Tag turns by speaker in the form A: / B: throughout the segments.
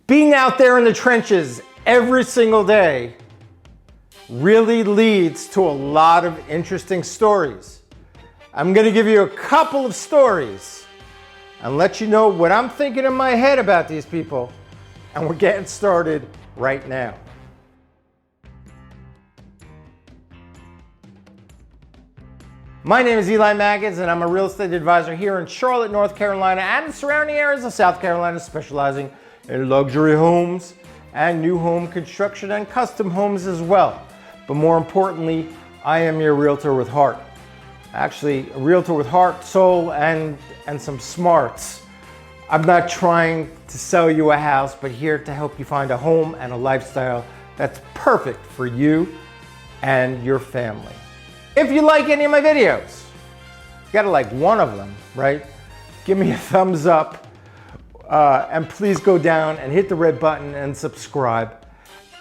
A: Being out there in the trenches every single day really leads to a lot of interesting stories. I'm going to give you a couple of stories and let you know what I'm thinking in my head about these people, and we're getting started right now. My name is Eli Magids, and I'm a real estate advisor here in Charlotte, North Carolina, and the surrounding areas of South Carolina, specializing in luxury homes and new home construction and custom homes as well. But more importantly, I am your realtor with heart. Actually, a realtor with heart, soul, and some smarts. I'm not trying to sell you a house, but here to help you find a home and a lifestyle that's perfect for you and your family. If you like any of my videos, you gotta like one of them, right? Give me a thumbs up, and please go down and hit the red button and subscribe.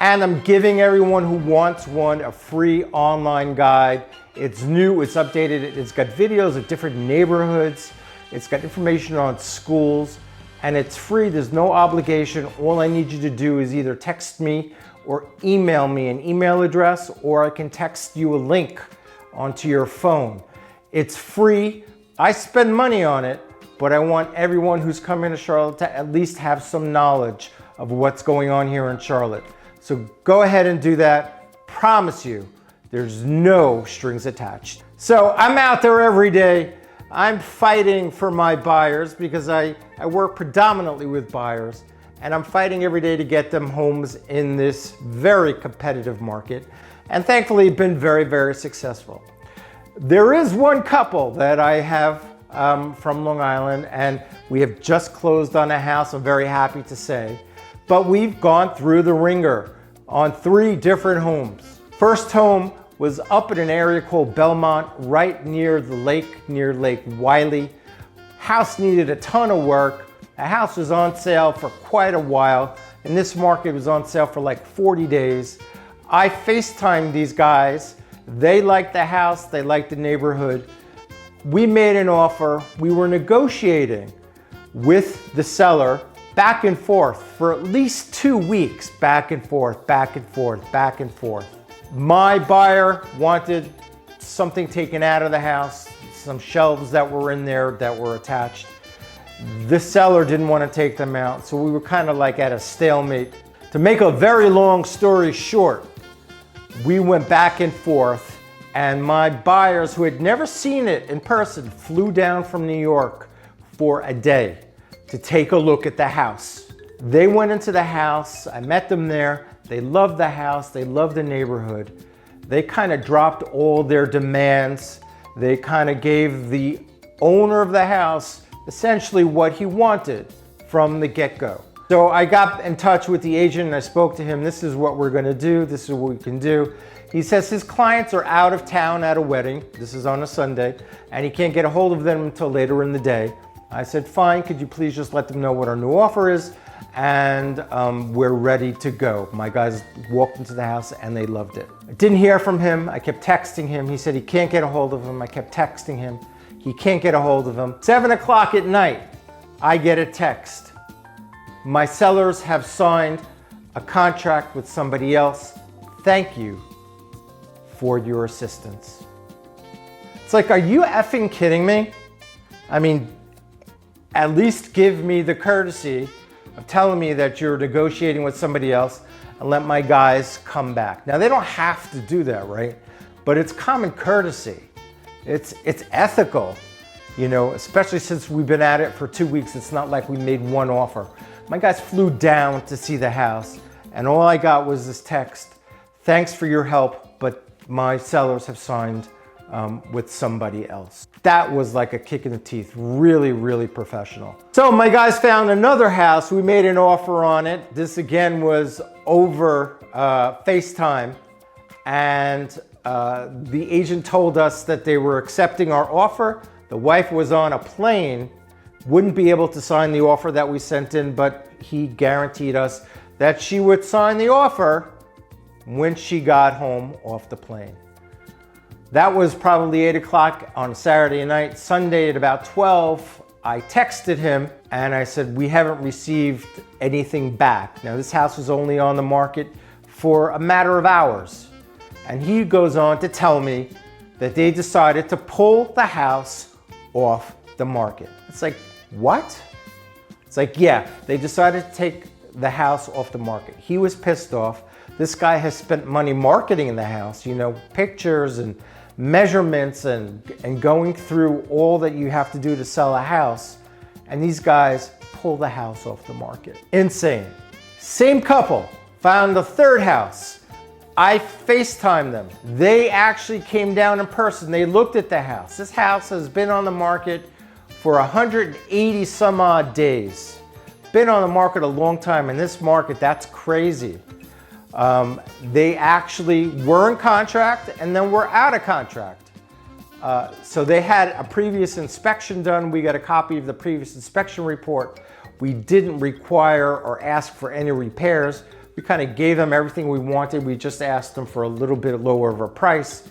A: And I'm giving everyone who wants one a free online guide. It's new, it's updated, it's got videos of different neighborhoods, it's got information on schools, and it's free. There's no obligation. All I need you to do is either text me or email me an email address, or I can text you a link onto your phone. It's free. I spend money on it, but I want everyone who's coming to Charlotte to at least have some knowledge of what's going on here in Charlotte. So go ahead and do that. Promise you, there's no strings attached. So I'm out there every day. I'm fighting for my buyers because I work predominantly with buyers, and I'm fighting every day to get them homes in this very competitive market. And thankfully been very, very successful. There is one couple that I have from Long Island, and we have just closed on a house, I'm very happy to say. But we've gone through the ringer on 3 different homes. First home was up in an area called Belmont, right near the lake, near Lake Wiley. House needed a ton of work. The house was on sale for quite a while. In this market, it was on sale for like 40 days. I FaceTimed these guys. They liked the house, they liked the neighborhood. We made an offer. We were negotiating with the seller back and forth for at least 2 weeks, back and forth, back and forth, back and forth. My buyer wanted something taken out of the house, some shelves that were in there that were attached. The seller didn't want to take them out, so we were kind of like at a stalemate. To make a very long story short, we went back and forth, and my buyers, who had never seen it in person, flew down from New York for a day to take a look at the house. They went into the house, I met them there, they loved the house, they loved the neighborhood. They kind of dropped all their demands. They kind of gave the owner of the house essentially what he wanted from the get-go. So I got in touch with the agent and I spoke to him. This is what we're gonna do. This is what we can do. He says his clients are out of town at a wedding. This is on a Sunday, and he can't get a hold of them until later in the day. I said, fine, could you please just let them know what our new offer is? And we're ready to go. My guys walked into the house and they loved it. I didn't hear from him. I kept texting him. He said he can't get a hold of him. I kept texting him. He can't get a hold of him. 7 o'clock at night, I get a text. My sellers have signed a contract with somebody else. Thank you for your assistance. It's like, are you effing kidding me? I mean, at least give me the courtesy of telling me that you're negotiating with somebody else and let my guys come back. Now, they don't have to do that, right? But it's common courtesy. It's ethical, you know, especially since we've been at it for 2 weeks. It's not like we made one offer. My guys flew down to see the house, and all I got was this text: thanks for your help, but my sellers have signed with somebody else. That was like a kick in the teeth. Really, really professional. So my guys found another house. We made an offer on it. This again was over FaceTime, and the agent told us that they were accepting our offer. The wife was on a plane, wouldn't be able to sign the offer that we sent in, but he guaranteed us that she would sign the offer when she got home off the plane. That was probably 8 o'clock on a Saturday night. Sunday at about 12, I texted him and I said, we haven't received anything back. Now this house was only on the market for a matter of hours. And he goes on to tell me that they decided to pull the house off the market. It's like, what? It's like, yeah, they decided to take the house off the market. He was pissed off. This guy has spent money marketing the house, you know, pictures and measurements and going through all that you have to do to sell a house. And these guys pull the house off the market. Insane. Same couple found a third house. I FaceTimed them. They actually came down in person. They looked at the house. This house has been on the market for 180 some odd days. Been on the market a long time. In this market, that's crazy. They actually were in contract and then were out of contract. So they had a previous inspection done. We got a copy of the previous inspection report. We didn't require or ask for any repairs. We kind of gave them everything we wanted. We just asked them for a little bit lower of a price.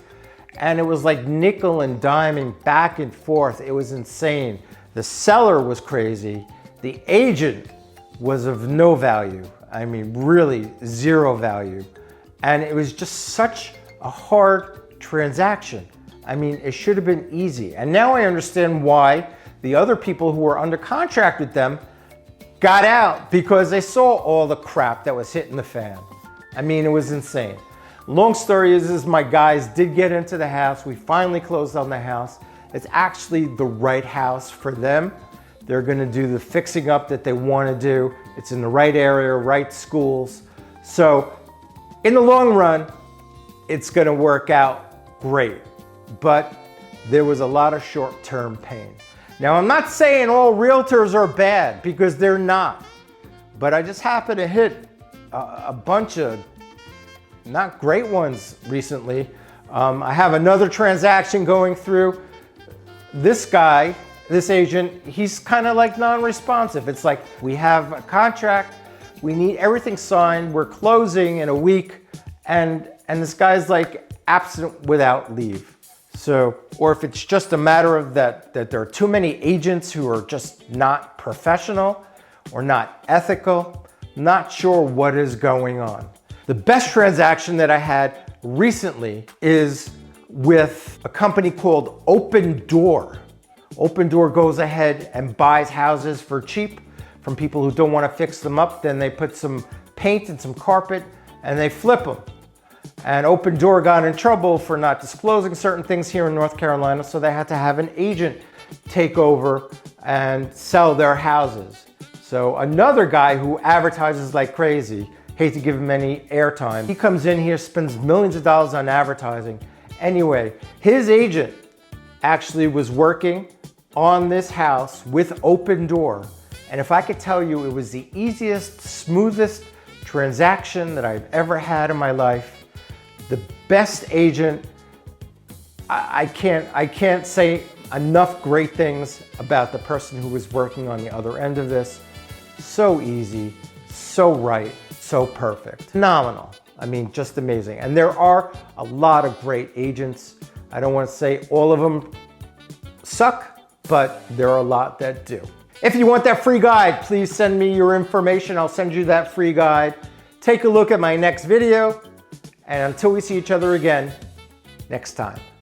A: And it was like nickel and diming back and forth. It was insane. The seller was crazy. The agent was of no value. I mean, really zero value. And it was just such a hard transaction. I mean, it should have been easy. And now I understand why the other people who were under contract with them got out, because they saw all the crap that was hitting the fan. I mean, it was insane. Long story is my guys did get into the house. We finally closed on the house. It's actually the right house for them. They're gonna do the fixing up that they wanna do. It's in the right area, right schools. So in the long run, it's gonna work out great. But there was a lot of short-term pain. Now, I'm not saying all realtors are bad, because they're not. But I just happened to hit a bunch of not great ones recently. I have another transaction going through. This guy, this agent, he's kind of like non-responsive. It's like, we have a contract, we need everything signed, we're closing in a week, and this guy's like absent without leave. So, or if it's just a matter of that there are too many agents who are just not professional or not ethical, not sure what is going on. The best transaction that I had recently is with a company called Open Door. Open Door goes ahead and buys houses for cheap from people who don't want to fix them up. Then they put some paint and some carpet and they flip them. And Open Door got in trouble for not disclosing certain things here in North Carolina, so they had to have an agent take over and sell their houses. So another guy who advertises like crazy, hate to give him any airtime, he comes in here, spends millions of dollars on advertising. Anyway, his agent actually was working on this house with Open Door. And if I could tell you, it was the easiest, smoothest transaction that I've ever had in my life. The best agent. I can't say enough great things about the person who was working on the other end of this. So easy, so right, so perfect. Phenomenal. I mean, just amazing. And there are a lot of great agents. I don't want to say all of them suck, but there are a lot that do. If you want that free guide, please send me your information. I'll send you that free guide. Take a look at my next video. And until we see each other again, next time.